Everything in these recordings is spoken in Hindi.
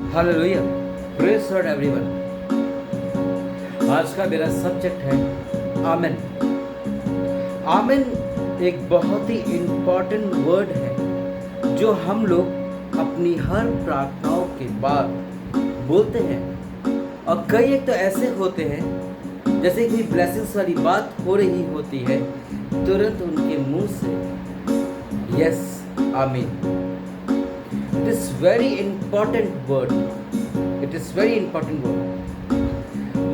Hallelujah, praise Lord everyone. आज का मेरा सब्जेक्ट है आमेन। आमेन एक बहुत ही इम्पॉर्टेंट वर्ड है जो हम लोग अपनी हर प्रार्थनाओं के बाद बोलते हैं। और कई एक तो ऐसे होते हैं जैसे कि ब्लेसिंग्स वाली बात हो रही होती है, तुरंत उनके मुंह से यस आमीन। It is very important word, it is very important word.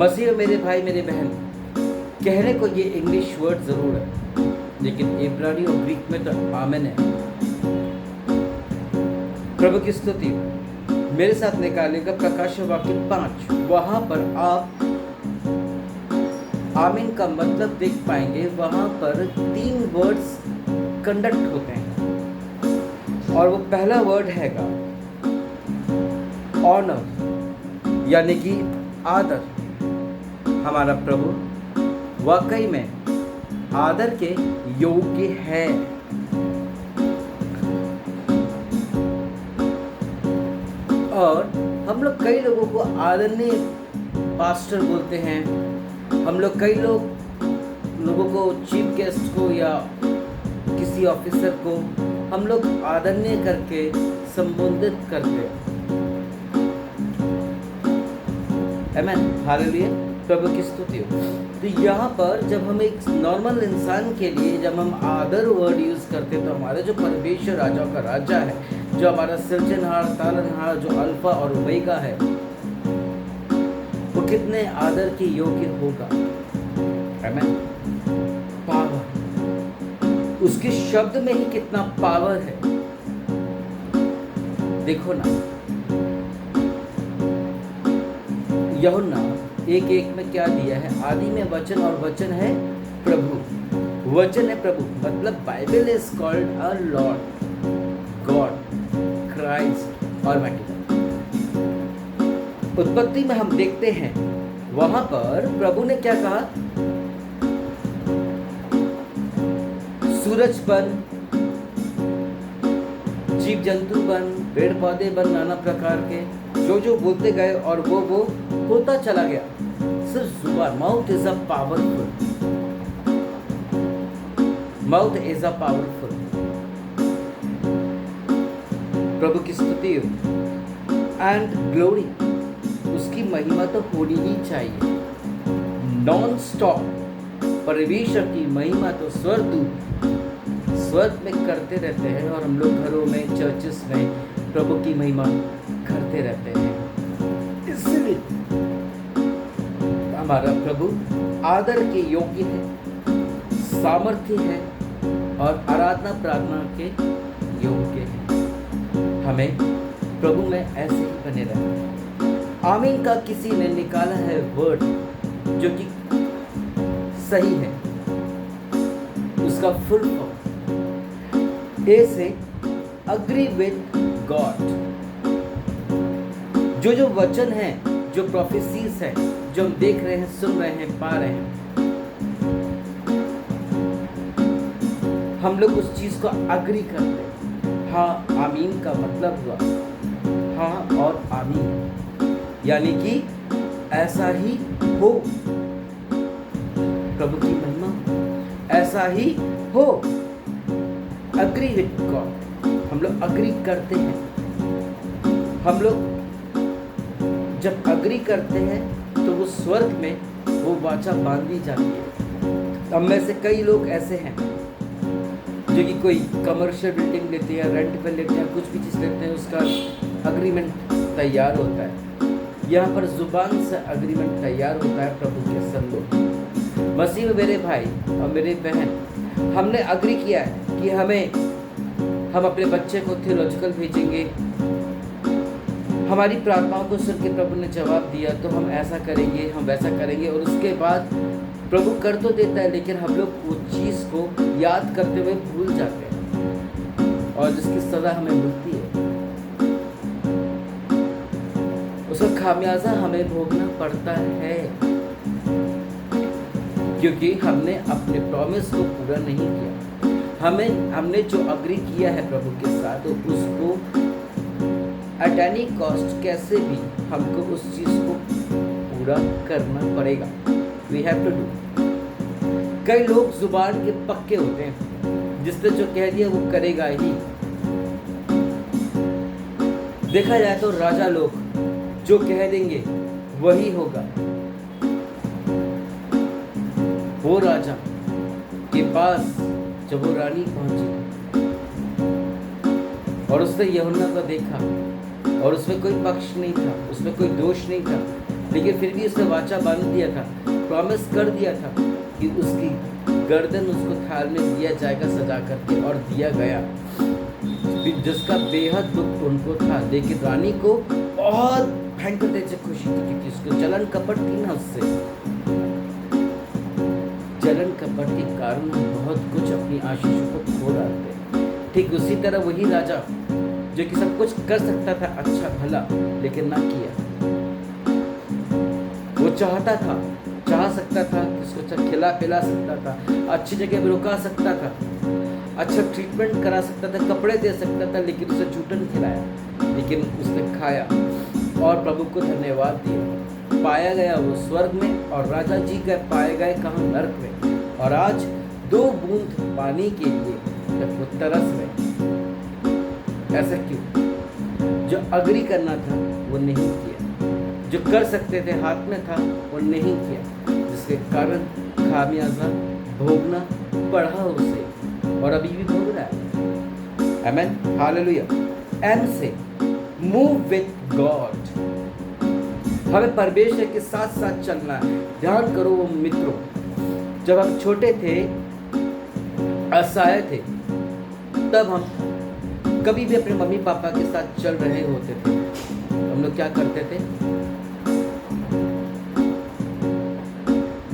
मसीह मेरे भाई मेरे बहन, कहने को ये इंग्लिश वर्ड ज़रूर है, लेकिन इब्रानी और ग्रीक में तो आमेन है। प्रभु की स्तुति। मेरे साथ निकालेगा प्रकाश वाक्य 5, वहाँ पर आप आमीन का मतलब देख पाएंगे। वहाँ पर 3 वर्ड्स कंडक्ट होते हैं और वो पहला वर्ड हैगा ऑनर, यानी कि आदर। हमारा प्रभु वाकई में आदर के योग्य है। और हम लोग कई लोगों को आदरणीय पास्टर बोलते हैं, हम लोग कई लोगों को चीफ गेस्ट को या किसी ऑफिसर को हम लोग आदरणीय करके संबोधित करते हैं। आमेन, हालेलुया, प्रभु की स्तुति हो। तो यहाँ पर जब हम एक नॉर्मल इंसान के लिए जब हम आदर वर्ड यूज करते हैं, तो हमारे जो परमेश्वर राजा का राजा है, जो हमारा सृजनहार तारनहार, जो अल्फा और ओमेगा है, वो कितने आदर के योग्य होगा। आमेन। पावर, उसके शब्द में ही कितना पावर है। देखो ना, यूहन्ना 1:1 में क्या दिया है? आदि में वचन और वचन है प्रभु। वचन है प्रभु, मतलब Bible is called a Lord God Christ almighty. उत्पत्ति में हम देखते हैं, वहां पर प्रभु ने क्या कहा? सूरज बन, जीव जंतु बन, पेड़ पौधे बन, नाना प्रकार के जो बोलते गए और वो होता चला गया। सिर्फ जुबान, mouth is a powerful, mouth is a powerful. प्रभु की स्तुति एंड ग्लोरी, उसकी महिमा तो होनी ही चाहिए नॉन स्टॉप। परमेश्वर की महिमा तो स्वर्ग में करते रहते हैं, और हम लोग घरों में, चर्चेस में प्रभु की महिमा करते रहते हैं। इसलिए हमारा प्रभु आदर के योग्य है, सामर्थ्य है और आराधना प्रार्थना के योग्य है। हमें प्रभु में ऐसे ही बने रहना। आमीन का किसी ने निकाला है वर्ड जो कि सही है, उसका फुल फॉर्म ए से अग्री विथ गॉड। जो वचन है, जो प्रोफेसीज है, जो हम देख रहे हैं, सुन रहे हैं, पा रहे हैं, हम लोग उस चीज को अग्री करते हैं। हाँ, आमीन का मतलब हुआ हाँ और आमीन, यानी कि ऐसा ही हो। प्रभु की महिमा, ऐसा ही हो। अग्री विथ गॉड, हम लोग अग्री करते हैं। हम लोग जब अग्री करते हैं तो वो स्वर्ग में वो वाचा बांधी जाती है। हम में से कई लोग ऐसे हैं जो कि कोई कमर्शियल बिल्डिंग लेते हैं, रेंट पे लेते हैं, कुछ भी चीज़ लेते हैं, उसका अग्रीमेंट तैयार होता है। यहाँ पर जुबान से अग्रीमेंट तैयार होता है प्रभु के संग। मसीह में मेरे भाई और मेरे बहन, हमने अग्री किया है कि हम अपने बच्चे को थियोलॉजिकल भेजेंगे। हमारी प्रार्थनाओं को सुन के प्रभु ने जवाब दिया, तो हम ऐसा करेंगे, हम वैसा करेंगे। और उसके बाद प्रभु कर तो देता है, लेकिन हम लोग उस चीज़ को याद करते हुए भूल जाते हैं, और जिसकी सज़ा हमें मिलती है, उसका खामियाजा हमें भोगना पड़ता है, क्योंकि हमने अपने प्रॉमिस को पूरा नहीं किया। हमने जो अग्री किया है प्रभु के साथ, तो उसको एट एनी कॉस्ट कैसे भी हमको उस चीज़ को पूरा करना पड़ेगा। We have to do. कई लोग जुबान के पक्के होते हैं, जिसने जो कह दिया वो करेगा ही। देखा जाए तो राजा लोग जो कह देंगे वही होगा। वो राजा के पास जब वो रानी पहुंची और उसने यूहन्ना को देखा और उसमें कोई पक्ष नहीं था, उसमें कोई दोष नहीं था, लेकिन फिर भी उसने वाचा बांध दिया था, प्रॉमिस कर दिया था कि उसकी गर्दन उसको थाल में दिया जाएगा सजा करके, और दिया गया, जिसका बेहद दुख उनको था। लेकिन रानी को बहुत भयंकर तेज से खुशी थी, क्योंकि उसको जलन कपट थी ना उससे। जलन कपट के कारण हम बहुत कुछ अपनी आशीषों को खो डालते हैं। ठीक उसी तरह वही राजा जो कि सब कुछ कर सकता था अच्छा भला, लेकिन ना किया। वो चाह सकता था कि उसको अच्छा खिला पिला सकता था, अच्छी जगह में रुका सकता था, अच्छा ट्रीटमेंट करा सकता था, कपड़े दे सकता था, लेकिन उसे झूठन खिलाया, लेकिन उसने खाया और प्रभु को धन्यवाद दिया। पाया गया वो स्वर्ग में, और राजा जी का पाए गए कहाँ, नरक में। और आज 2 बूंद पानी के लिए जब वो तरस रहे, ऐसा क्यों? जो अग्री करना था वो नहीं किया, जो कर सकते थे हाथ में था वो नहीं किया, जिसके कारण खामियाजा भोगना पड़ा उसे, और अभी भी भोग रहा है। आमेन, हालेलुया। एम से मूव विथ गॉड। हमें परमेश्वर के साथ साथ चलना है। ध्यान करो वो मित्रों, जब हम छोटे थे, असहाय थे, तब हम कभी भी अपने मम्मी पापा के साथ चल रहे होते थे, हम लोग क्या करते थे?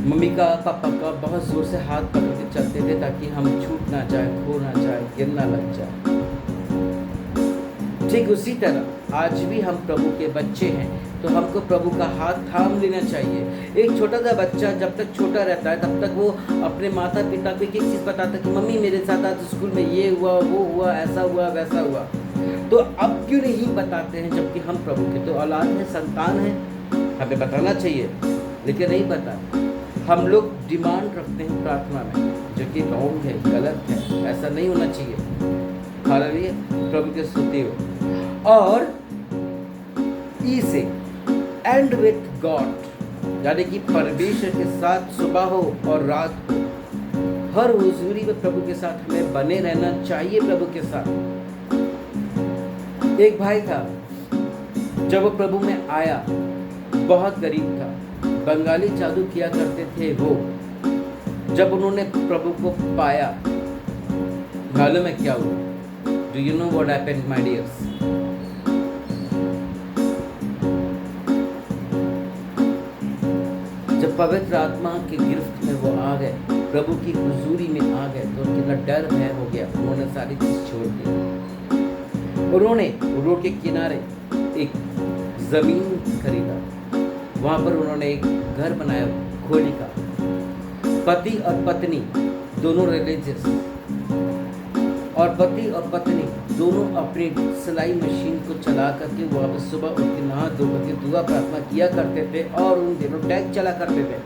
मम्मी का पापा का बहुत जोर से हाथ पकड़ के चलते थे, ताकि हम छूट ना जाए, खो ना जाए, गिर ना लग जाए। ठीक उसी तरह आज भी हम प्रभु के बच्चे हैं, तो हमको प्रभु का हाथ थाम लेना चाहिए। एक छोटा सा बच्चा जब तक छोटा रहता है, तब तक वो अपने माता पिता को एक एक चीज़ बताता है कि मम्मी मेरे साथ आज स्कूल में ये हुआ, वो हुआ, ऐसा हुआ, वैसा हुआ। तो अब क्यों नहीं बताते हैं, जबकि हम प्रभु के तो औलाद हैं, संतान हैं, हमें बताना चाहिए, लेकिन नहीं पता। हम लोग डिमांड रखते हैं प्रार्थना में, जो कि रॉन्ग है, गलत है, ऐसा नहीं होना चाहिए। हालेलुया, प्रभु के स्तुति हो। और ई से एंड विथ गॉड, यानी कि परमेश्वर के साथ सुबह हो और रात हो, हर हुजूरी में प्रभु के साथ हमें बने रहना चाहिए। प्रभु के साथ एक भाई था, जब वो प्रभु में आया, बहुत गरीब था, बंगाली जादू किया करते थे वो। जब उन्होंने प्रभु को पाया, मालूम है क्या हुआ? Do you know what happened, my dears? जब पवित्र आत्मा की गिरफ्त में वो आ गए, प्रभु की हुजूरी में आ गए, तो उनका डर भय हो गया, उन्होंने सारी चीज छोड़ दी। उन्होंने रोड के किनारे एक जमीन खरीदा, वहां पर उन्होंने एक घर बनाया खोली का। पति और पत्नी दोनों रिलीजियस, और पति और पत्नी दोनों अपनी सिलाई मशीन को चला करके वहाँ पर सुबह उठ के नहा धो करके दुआ प्रार्थना किया करते थे, और उन दिनों टैग चला करते थे,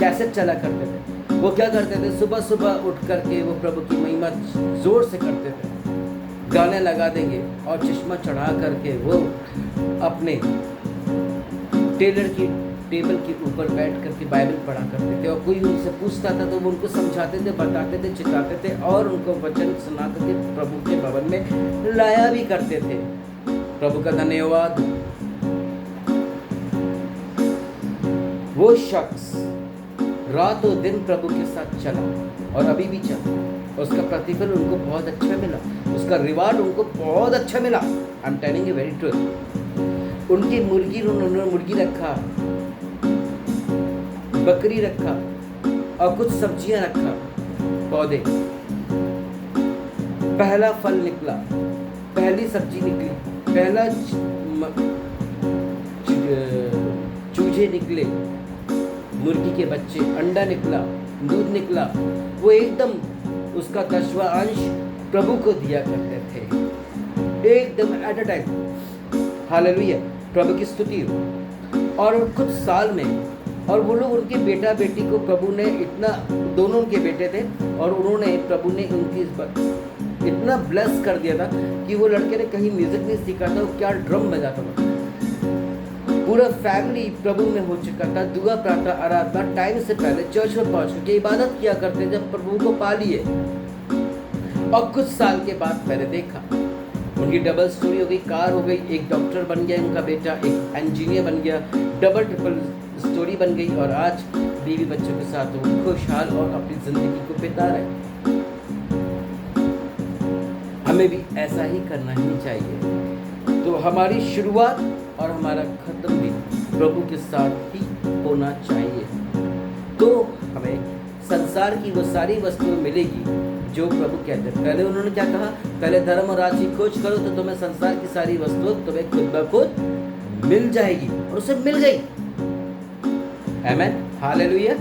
कैसेट चला करते थे। वो क्या करते थे, सुबह सुबह उठ करके वो प्रभु की महिमा जोर से करते थे, गाने लगा देंगे और चश्मा चढ़ा करके वो अपने टेलर की टेबल के ऊपर बैठ करके बाइबल पढ़ा करते थे। और कोई उनसे पूछता था तो वो उनको समझाते थे, बताते थे, चिताते थे, और उनको वचन सुना करके प्रभु के भवन में लाया भी करते थे। प्रभु का धन्यवाद। वो शख्स रातों दिन प्रभु के साथ चला और अभी भी चला, उसका प्रतिफल उनको बहुत अच्छा मिला, उसका रिवार्ड उनको बहुत अच्छा मिला। I am telling you very truth. उनकी उन्होंने मुर्गी रखा, बकरी रखा, और कुछ सब्जियां रखा, पौधे। पहला फल निकला, पहली सब्जी निकली, पहला चूजे निकले, मुर्गी के बच्चे, अंडा निकला, दूध निकला। वो एकदम उसका 10वां अंश प्रभु को दिया करते थे, एकदम एट अ टाइम। हालेलुया, प्रभु की स्तुति हो। और कुछ साल में, और वो लोग उनके बेटा बेटी को प्रभु ने इतना, दोनों उनके बेटे थे, और उन्होंने, प्रभु ने उनकी इतना ब्लेस कर दिया था कि वो लड़के ने कहीं म्यूजिक नहीं सीखा था, वो क्या ड्रम बजाता था। पूरा फैमिली प्रभु में हो चुका था, दुआ प्रार्थना आराधना टाइम से पहले चर्च में पहुंच के इबादत किया करते जब प्रभु को पा लिए। और कुछ साल के बाद मैंने देखा उनकी डबल स्टोरी हो गई, कार हो गई, एक डॉक्टर बन गया उनका बेटा, एक इंजीनियर बन गया, डबल ट्रिपल स्टोरी बन गई, और आज बीवी बच्चों के साथ वो खुशहाल और अपनी जिंदगी को बिता रहे। हमें भी ऐसा ही करना ही चाहिए। तो हमारी शुरुआत और हमारा खत्म भी प्रभु के साथ ही होना चाहिए, तो हमें संसार की वो सारी वस्तुएं मिलेगी जो प्रभु कहते हैं। पहले उन्होंने क्या कहा, पहले धर्म और राज्य की खोज करो तो तुम्हें संसार की सारी वस्तुएं तुम्हें खुद ब खुद मिल जाएगी, और उसे मिल गई। आमीन, हालेलुया।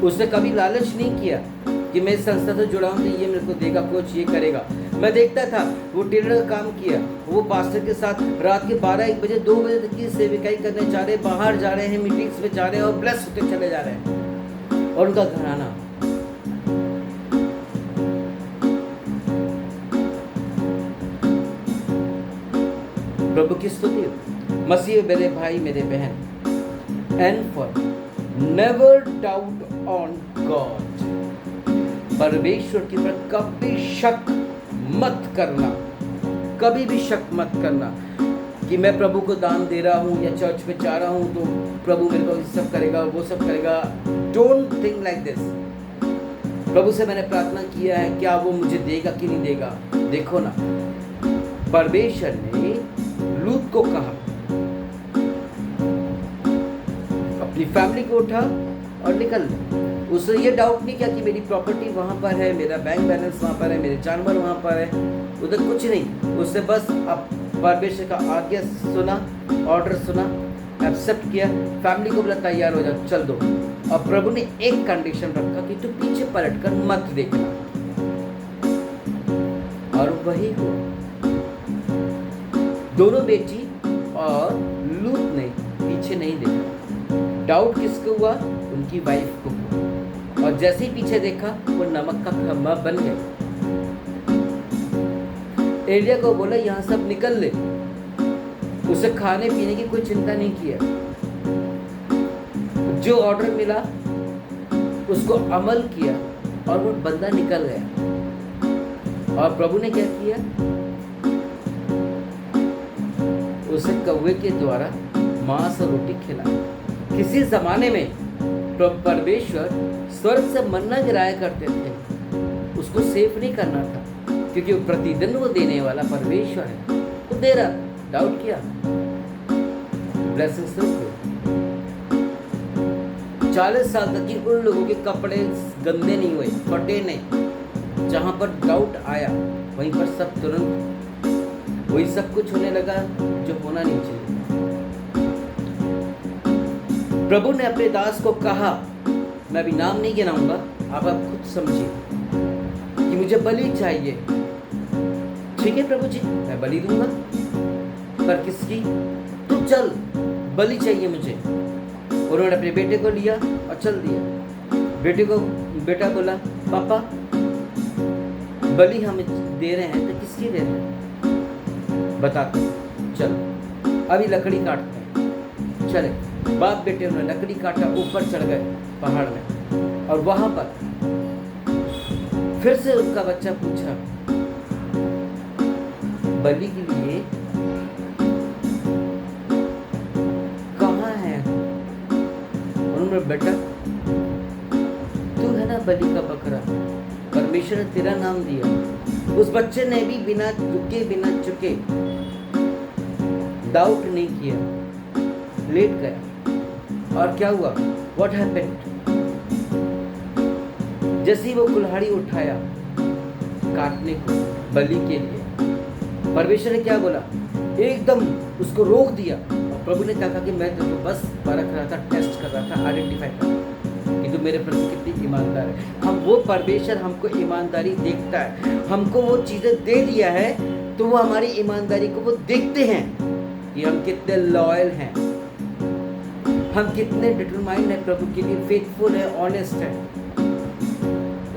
उसने कभी लालच नहीं किया कि मैं इस संस्था से जुड़ा हूं तो ये मेरे को देगा, कुछ ये करेगा। मैं देखता था वो टेलर का काम किया, वो पास्टर के साथ रात के 12-1 बजे 2 बजे तक की सेविकाई करने जा रहे, बाहर जा रहे हैं, मीटिंग्स में जा रहे हैं, और ब्लेस होते चले जा रहे हैं। और उनका घराना, प्रभु की स्तुति। मसीह मेरे भाई मेरे बहन, and for never doubt on God, परमेश्वर के ऊपर कभी शक मत करना, कभी भी शक मत करना कि मैं प्रभु को दान दे रहा हूँ या चर्च में जा रहा हूँ तो प्रभु मेरे को ये सब करेगा, वो सब करेगा। Don't think like this. प्रभु से मैंने प्रार्थना किया है, क्या वो मुझे देगा कि नहीं देगा। देखो ना, परमेश्वर ने लूत को कहा, अपनी फैमिली को उठा और निकल। उसने ये डाउट नहीं किया कि मेरी प्रॉपर्टी वहाँ पर है, मेरा बैंक बैलेंस वहाँ पर है, मेरे जानवर वहाँ पर है, उधर कुछ नहीं। उसने बस अब परमेश्वर का आज्ञा सुना, ऑर्डर सुना, एक्सेप्ट किया, फैमिली को बोला तैयार हो जाओ, चल दो। और प्रभु ने एक कंडीशन रखा कि तू पीछे पलटकर मत देखना, और वही हुआ। दोनों बेटी और लूत ने पीछे नहीं देखा। डाउट किसको हुआ? उनकी वाइफ को हुआ। और जैसे ही पीछे देखा वो नमक का खम्भा बन गया। एलिया को बोला यहाँ सब निकल ले। उसे खाने पीने की कोई चिंता नहीं किया, जो ऑर्डर मिला उसको अमल किया और वो बंदा निकल गया। और प्रभु ने क्या किया? उसे कौवे के द्वारा मांस और रोटी खिलाई। किसी जमाने में परमेश्वर स्वर्ग से मन्ना गिराया करते थे, उसको सेफ नहीं करना था, क्योंकि वो प्रतिदिन वो देने वाला परमेश्वर है। वो दे रहा, डाउट किया, ब्लेसिंग्स रुक गए। 40 साल तक की उन लोगों के कपड़े गंदे नहीं हुए, फटे नहीं। जहां पर डाउट आया वहीं पर सब तुरंत वही सब कुछ होने लगा जो होना नहीं चाहिए। प्रभु ने अपने दास को कहा, मैं अभी नाम नहीं गिनाऊंगा, आप खुद समझिए, कि मुझे बलि चाहिए। ठीक है प्रभु जी, मैं बलि दूंगा, पर किसकी? तू चल, बलि चाहिए मुझे। उन्होंने अपने बेटे को लिया और चल दिया। बेटा बोला, पापा बलि हम दे रहे हैं तो किसकी दे रहे हैं बताते, चल अभी लकड़ी काटते हैं। चले बाप बेटे उन्होंने लकड़ी काटा, ऊपर चढ़ गए पहाड़ में। और वहां पर फिर से उनका बच्चा पूछा, बलि के लिए कहाँ है? उन्होंने, बेटा तू है ना बलि का बकरा, परमेश्वर ने तेरा नाम दिया। उस बच्चे ने भी बिना चुके डाउट नहीं किया, लेट गया। और क्या हुआ? What happened? जैसे ही वो कुल्हाड़ी उठाया काटने को बलि के लिए, परमेश्वर ने क्या बोला? एकदम उसको रोक दिया। और प्रभु ने कहा कि मैं तुमको बस परख रहा था, टेस्ट कर रहा था, आइडेंटिफाई कर रहा था कि तू मेरे प्रति कितनी ईमानदार है। हम वो परमेश्वर हमको ईमानदारी देखता है, हमको वो चीज़ें दे दिया है तो वो हमारी ईमानदारी को वो देखते हैं कि हम कितने लॉयल हैं, हम कितने डिटरमाइंड हैं, प्रभु के लिए फेथफुल है, ऑनेस्ट है।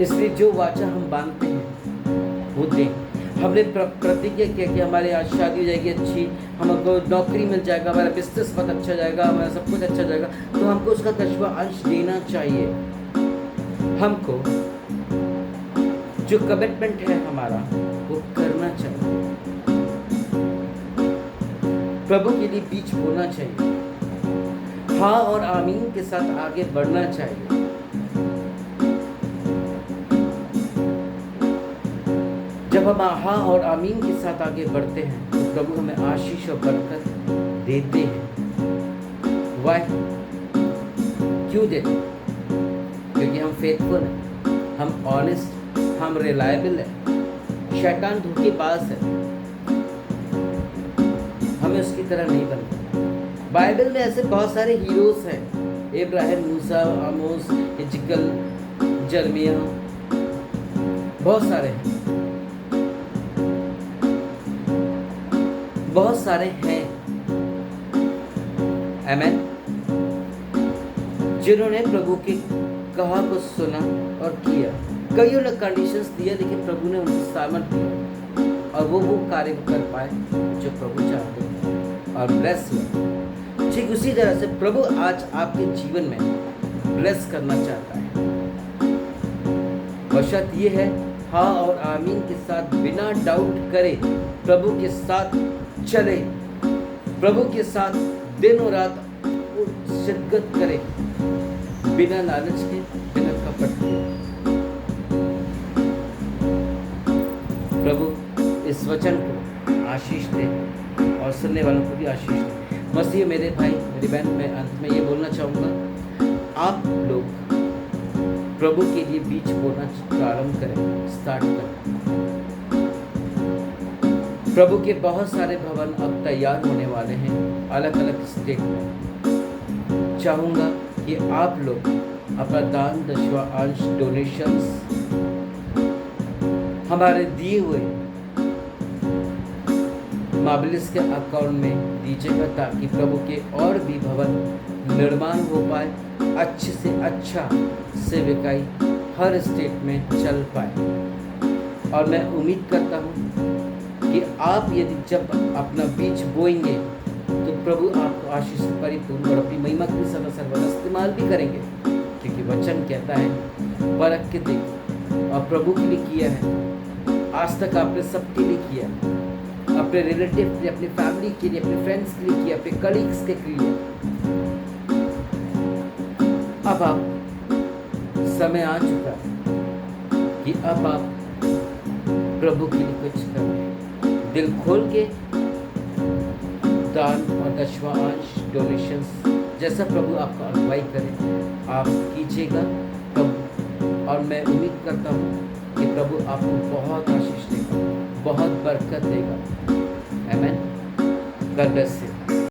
इसलिए जो वाचा हम बांधते हैं वो दें। हमने प्रतिज्ञा किया कि हमारे आज शादी हो जाएगी अच्छी, हमको नौकरी मिल जाएगा, हमारा बिजनेस बहुत अच्छा जाएगा, हमारा सब कुछ अच्छा जाएगा, तो हमको उसका 10वां अंश देना चाहिए। हमको जो कमिटमेंट है हमारा वो करना चाहिए, प्रभु के लिए बीच बोना चाहिए, हाँ और आमीन के साथ आगे बढ़ना चाहिए। जब हम हाँ और आमीन के साथ आगे बढ़ते हैं तो प्रभु हमें आशीष और बरकत देते हैं। वाई? क्यों देते हैं? क्योंकि हम फेथफुल हैं, हम ऑनेस्ट, हम रिलायबल हैं। शैतान धोखेबाज है, हमें उसकी तरह नहीं बनना। बाइबल में ऐसे बहुत सारे हीरोज हैं, इब्राहिम, मूसा, आमोस, हिजकियल, जर्मिया, बहुत सारे हैं, बहुत सारे हैं, आमेन, जिन्होंने प्रभु की कहा को सुना और किया। कईयों ने कंडीशंस दिया, लेकिन प्रभु ने उनको सामर्थ दिया और वो कार्य कर पाए जो प्रभु चाहते थे और ब्लेस हुआ। ठीक उसी तरह से प्रभु आज आपके जीवन में ब्लेस करना चाहता है। बशर्त ये है हाँ और आमीन के साथ बिना डाउट करे प्रभु के साथ चले, प्रभु के साथ दिन और रात शिद्दत करे, बिना लालच के, बिना कपट के। प्रभु इस वचन को आशीष दे और सुनने वालों को भी आशीष दे। मसीह मेरे भाई मेरी बहन, मैं अंत में ये बोलना चाहूँगा, आप लोग प्रभु के लिए बीज बोना प्रारंभ करें, स्टार्ट करें। प्रभु के बहुत सारे भवन अब तैयार होने वाले हैं अलग अलग स्टेट में। चाहूँगा कि आप लोग अपना दान, 10वां अंश, डोनेशंस हमारे दिए हुए माबलिस के अकाउंट में दीजिएगा, ताकि प्रभु के और भी भवन निर्माण हो पाए, अच्छे से अच्छा सेवकाई हर स्टेट में चल पाए। और मैं उम्मीद करता हूँ कि आप यदि जब अपना बीज बोएंगे तो प्रभु आपको आशीष से परिपूर्ण और अपनी महिमा के सदा सर्वदा इस्तेमाल भी करेंगे, क्योंकि वचन कहता है परख के देख। और प्रभु के लिए किया है, आज तक आपने सबके लिए किया, अपने रिलेटिव के लिए, अपनी फैमिली के लिए, अपने फ्रेंड्स के लिए किया, अपने कलीग्स के लिए। अब आप समय आ चुका है कि अब आप प्रभु के लिए कुछ करें, दिल खोल के दान और 10वां अंश, डोनेशंस, जैसा प्रभु आपका अगुवाई करे आप कीजिएगा प्रभु। और मैं उम्मीद करता हूँ कि प्रभु आपको बहुत आशीष देगा, बहुत बरकत देगा। आमेन। God bless you.